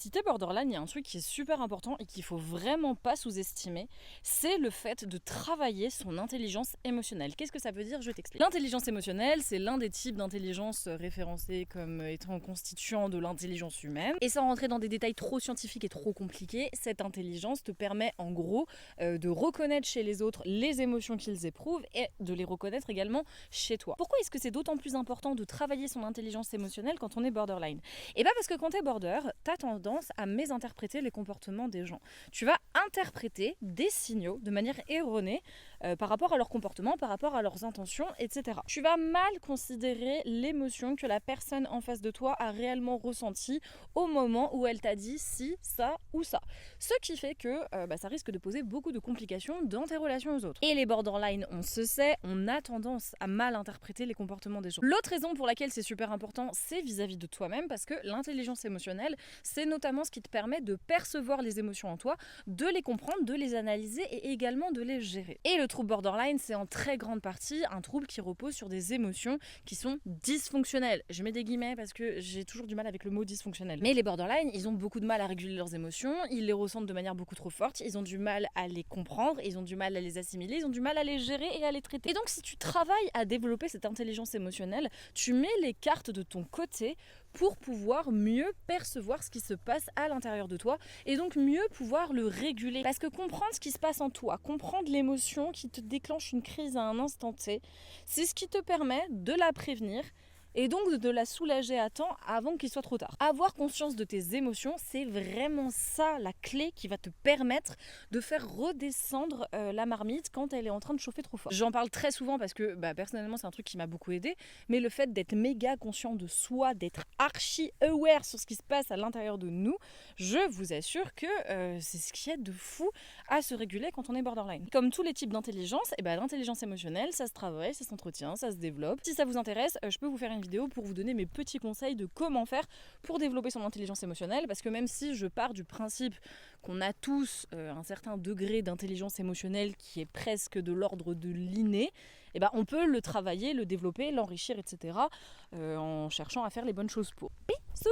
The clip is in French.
Si t'es borderline, il y a un truc qui est super important et qu'il faut vraiment pas sous-estimer, c'est le fait de travailler son intelligence émotionnelle. Qu'est-ce que ça veut dire? Je t'explique. L'intelligence émotionnelle, c'est l'un des types d'intelligence référencés comme étant constituant de l'intelligence humaine. Et sans rentrer dans des détails trop scientifiques et trop compliqués, cette intelligence te permet en gros de reconnaître chez les autres les émotions qu'ils éprouvent et de les reconnaître également chez toi. Pourquoi est-ce que c'est d'autant plus important de travailler son intelligence émotionnelle quand on est borderline? Et bien parce que quand t'es border, t'as tendance à mésinterpréter les comportements des gens. Tu vas interpréter des signaux de manière erronée par rapport à leur comportement, par rapport à leurs intentions, etc. Tu vas mal considérer l'émotion que la personne en face de toi a réellement ressentie au moment où elle t'a dit si, ça ou ça. Ce qui fait que ça risque de poser beaucoup de complications dans tes relations aux autres. Et les borderline, on se sait, on a tendance à mal interpréter les comportements des gens. L'autre raison pour laquelle c'est super important, c'est vis-à-vis de toi-même, parce que l'intelligence émotionnelle, c'est notamment ce qui te permet de percevoir les émotions en toi, de les comprendre, de les analyser et également de les gérer. Et le trouble borderline, c'est en très grande partie un trouble qui repose sur des émotions qui sont dysfonctionnelles. Je mets des guillemets parce que j'ai toujours du mal avec le mot dysfonctionnel. Mais les borderline, ils ont beaucoup de mal à réguler leurs émotions, ils les ressentent de manière beaucoup trop forte, ils ont du mal à les comprendre, ils ont du mal à les assimiler, ils ont du mal à les gérer et à les traiter. Et donc si tu travailles à développer cette intelligence émotionnelle, tu mets les cartes de ton côté pour pouvoir mieux percevoir ce qui se passe à l'intérieur de toi et donc mieux pouvoir le réguler. Parce que comprendre ce qui se passe en toi, comprendre l'émotion qui te déclenche une crise à un instant T, c'est ce qui te permet de la prévenir et donc de la soulager à temps avant qu'il soit trop tard. Avoir conscience de tes émotions, c'est vraiment ça la clé qui va te permettre de faire redescendre la marmite quand elle est en train de chauffer trop fort. J'en parle très souvent parce que personnellement c'est un truc qui m'a beaucoup aidé, mais le fait d'être méga conscient de soi, d'être archi aware sur ce qui se passe à l'intérieur de nous, je vous assure que c'est ce qui aide de fou à se réguler quand on est borderline. Comme tous les types d'intelligence, l'intelligence émotionnelle, ça se travaille, ça s'entretient, ça se développe. Si ça vous intéresse, je peux vous faire une vidéo pour vous donner mes petits conseils de comment faire pour développer son intelligence émotionnelle, parce que même si je pars du principe qu'on a tous un certain degré d'intelligence émotionnelle qui est presque de l'ordre de l'inné, on peut le travailler, le développer, l'enrichir, etc. En cherchant à faire les bonnes choses pour. Bisous!